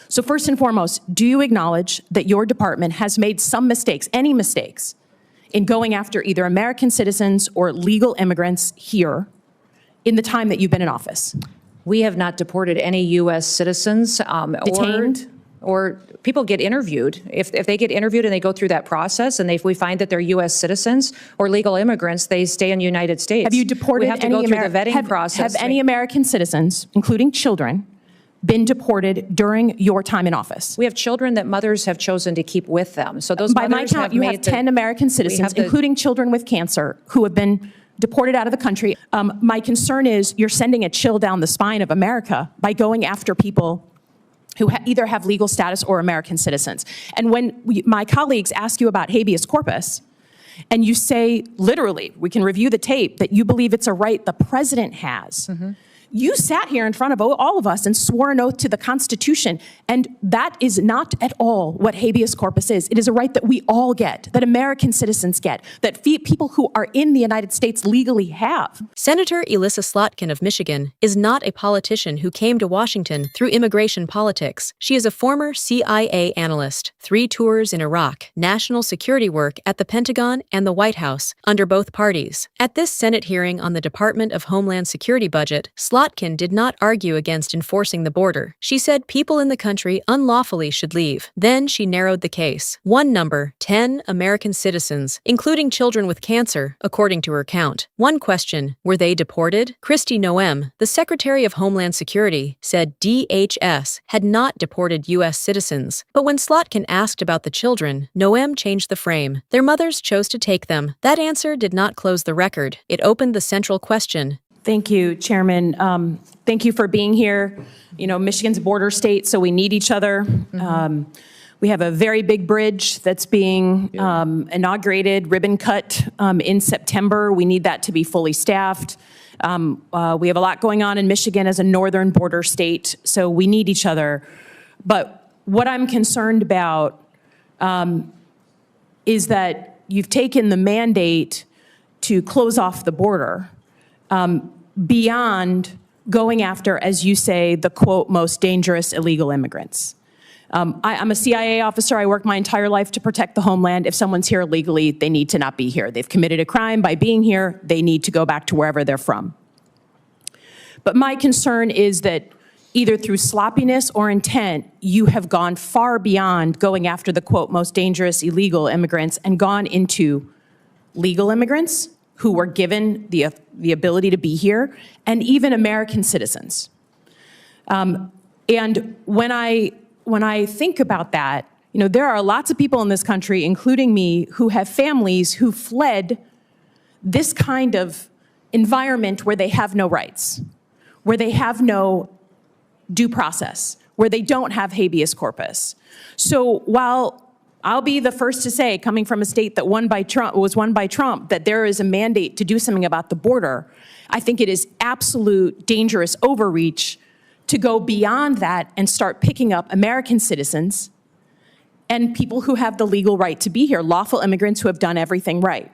So first and foremost, do you acknowledge that your department has made some mistakes, any mistakes, in going after either American citizens or legal immigrants here in the time that you've been in office? We have not deported any U.S. citizens. Detained? Or people get interviewed. If they get interviewed and they go through that process, and if we find that they're U.S. citizens or legal immigrants, they stay in the United States. Have you deported we have to go through the vetting process. Have any American citizens, including children, been deported during your time in office? We have children that mothers have chosen to keep with them. So those by my mothers count, you have 10 American citizens, including children with cancer, who have been deported out of the country. My concern is you're sending a chill down the spine of America by going after people who either have legal status or American citizens. And when my colleagues ask you about habeas corpus, and you say, literally, we can review the tape, that you believe it's a right the president has, you sat here in front of all of us and swore an oath to the Constitution, and that is not at all what habeas corpus is. It is a right that we all get, that American citizens get, that people who are in the United States legally have. Senator Elissa Slotkin of Michigan is not a politician who came to Washington through immigration politics. She is a former CIA analyst, 3 tours in Iraq, national security work at the Pentagon and the White House under both parties. At this Senate hearing on the Department of Homeland Security budget, Slotkin did not argue against enforcing the border. She said people in the country unlawfully should leave. Then she narrowed the case. One number, 10 American citizens, including children with cancer, according to her count. One question, were they deported? Kristi Noem, the Secretary of Homeland Security, said DHS had not deported U.S. citizens. But when Slotkin asked about the children, Noem changed the frame. Their mothers chose to take them. That answer did not close the record. It opened the central question. Thank you, Chairman. Thank you for being here. You know, Michigan's a border state, so we need each other. We have a very big bridge that's being inaugurated, ribbon cut in September. We need that to be fully staffed. We have a lot going on in Michigan as a northern border state, so we need each other. But what I'm concerned about is that you've taken the mandate to close off the border beyond going after, as you say, the, quote, most dangerous illegal immigrants. I'm a CIA officer. I worked my entire life to protect the homeland. If someone's here illegally, they need to not be here. They've committed a crime by being here. They need to go back to wherever they're from. But my concern is that either through sloppiness or intent, you have gone far beyond going after the, quote, most dangerous illegal immigrants and gone into legal immigrants who were given the ability to be here, and even American citizens. And when I think about that, you know, there are lots of people in this country, including me, who have families who fled this kind of environment where they have no rights, where they have no due process, where they don't have habeas corpus. So while I'll be the first to say, coming from a state that was won by Trump, that there is a mandate to do something about the border, I think it is absolute dangerous overreach to go beyond that and start picking up American citizens and people who have the legal right to be here, lawful immigrants who have done everything right.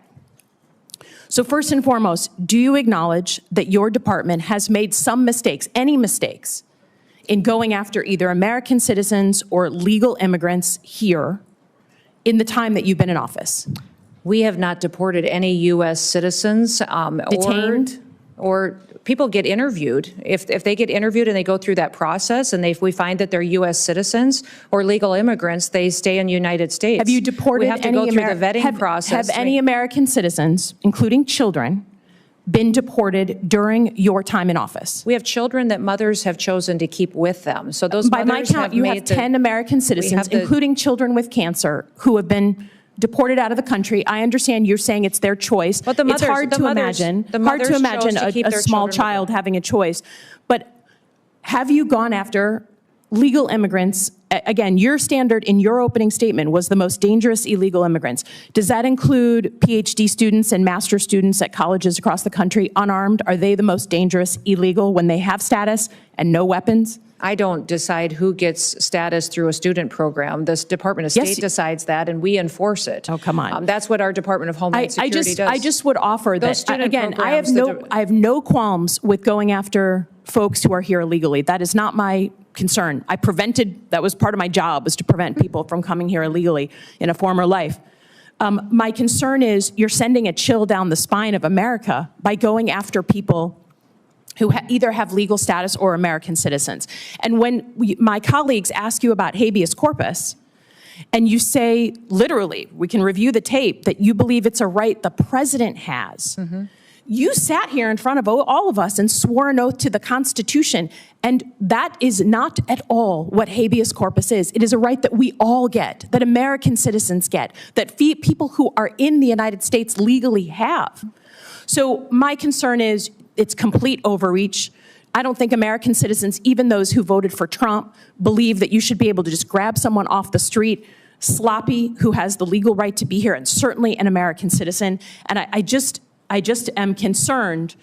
So first and foremost, do you acknowledge that your department has made some mistakes, any mistakes, in going after either American citizens or legal immigrants here in the time that you've been in office? We have not deported any U.S. citizens. Detained? Or people get interviewed. If they get interviewed and they go through that process, and if we find that they're U.S. citizens or legal immigrants, they stay in the United States. Have you deported we have to go through the vetting process. Have any American citizens, including children, been deported during your time in office? We have children that mothers have chosen to keep with them. So those by my count, you have 10 American citizens, including children with cancer, who have been deported out of the country. I understand you're saying it's their choice. But the mothers, it's hard to imagine a small child having a choice. But have you gone after legal immigrants? Again, your standard in your opening statement was the most dangerous illegal immigrants. Does that include PhD students and master's students at colleges across the country, unarmed? Are they the most dangerous illegal when they have status and no weapons? I don't decide who gets status through a student program. The Department of State decides that, and we enforce it. Oh, come on. That's what our Department of Homeland Security does. I just would offer that, again, I have no qualms with going after folks who are here illegally. That is not my concern. That was part of my job, was to prevent people from coming here illegally in a former life. My concern is you're sending a chill down the spine of America by going after people who either have legal status or American citizens. And when my colleagues ask you about habeas corpus, and you say, literally, we can review the tape, that you believe it's a right the president has. You sat here in front of all of us and swore an oath to the Constitution, and that is not at all what habeas corpus is. It is a right that we all get, that American citizens get, that people who are in the United States legally have. So my concern is it's complete overreach. I don't think American citizens, even those who voted for Trump, believe that you should be able to just grab someone off the street, sloppy, who has the legal right to be here, and certainly an American citizen. And I just am concerned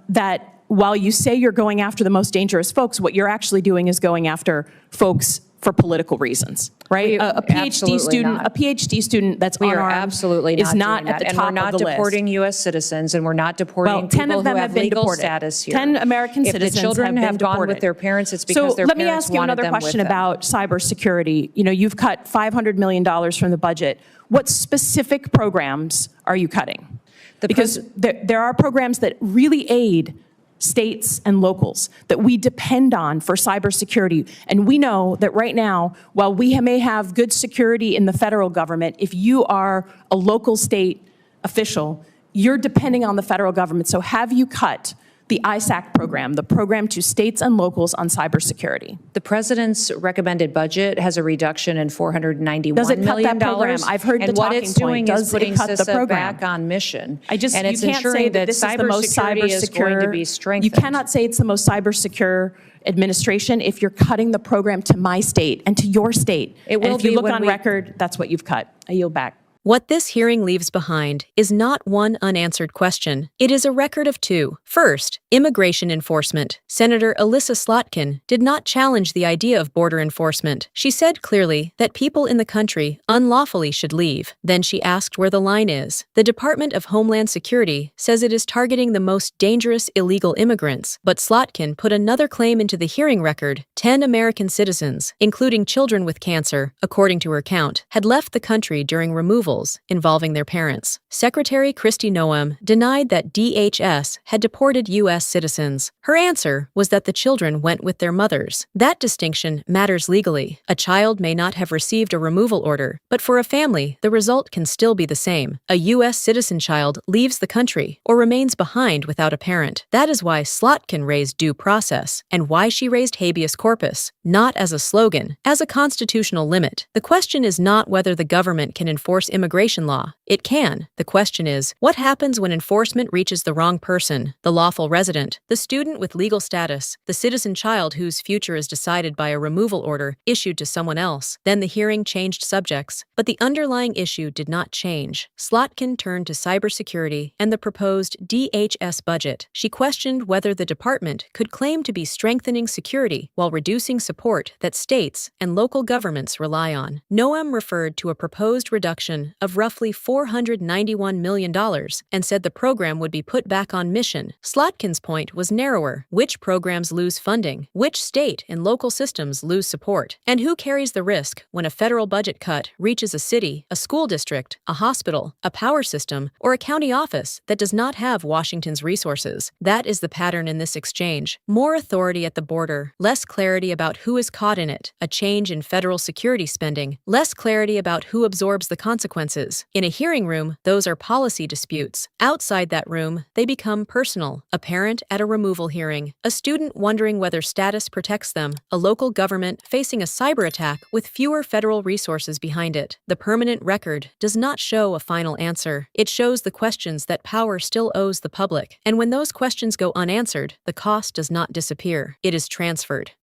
that while you say you're going after the most dangerous folks, what you're actually doing is going after folks for political reasons, right? A PhD student that's We are unarmed absolutely is not not doing at that. the top And we're not of the list. deporting U.S. citizens, and we're not deporting Well, 10 people of them who have have been legal deported. status here. 10 American if citizens the children have have been gone deported. with their parents, it's because So their let me parents ask you wanted another them with question them. about cybersecurity. You know, you've cut $500 million from the budget. What specific programs are you cutting? Because there are programs that really aid states and locals that we depend on for cybersecurity. And we know that right now, while we may have good security in the federal government, if you are a local state official, you're depending on the federal government. So have you cut the ISAC program, the program to states and locals on cybersecurity? The president's recommended budget has a reduction in $491 Does it cut million. that program? I've heard the and what talking it's doing point. is Does it putting cut the CISA program? back on mission. And it's you can't say ensuring that this is the most cybersecurity is going to be cybersecure. strengthened. You cannot say it's the most cybersecure administration if you're cutting the program to my state and to your state. It will and if you be look when on we- record, that's what you've cut. I yield back. What this hearing leaves behind is not one unanswered question. It is a record of two. First, immigration enforcement. Senator Elissa Slotkin did not challenge the idea of border enforcement. She said clearly that people in the country unlawfully should leave. Then she asked where the line is. The Department of Homeland Security says it is targeting the most dangerous illegal immigrants, but Slotkin put another claim into the hearing record. 10 American citizens, including children with cancer, according to her count, had left the country during removal involving their parents. Secretary Kristi Noem denied that DHS had deported U.S. citizens. Her answer was that the children went with their mothers. That distinction matters legally. A child may not have received a removal order, but for a family, the result can still be the same. A U.S. citizen child leaves the country or remains behind without a parent. That is why Slotkin raised due process and why she raised habeas corpus, not as a slogan, as a constitutional limit. The question is not whether the government can enforce immigration law. It can. The question is, what happens when enforcement reaches the wrong person? The lawful resident, the student with legal status, the citizen child whose future is decided by a removal order issued to someone else. Then the hearing changed subjects, but the underlying issue did not change. Slotkin turned to cybersecurity and the proposed DHS budget. She questioned whether the department could claim to be strengthening security while reducing support that states and local governments rely on. Noem referred to a proposed reduction of roughly $491 million and said the program would be put back on mission. Slotkin's point was narrower. Which programs lose funding? Which state and local systems lose support? And who carries the risk when a federal budget cut reaches a city, a school district, a hospital, a power system, or a county office that does not have Washington's resources? That is the pattern in this exchange. More authority at the border, less clarity about who is caught in it, a change in federal security spending, less clarity about who absorbs the consequences. In a hearing room, those are policy disputes. Outside that room, they become personal. A parent at a removal hearing, a student wondering whether status protects them, a local government facing a cyber attack with fewer federal resources behind it. The permanent record does not show a final answer. It shows the questions that power still owes the public. And when those questions go unanswered, the cost does not disappear. It is transferred.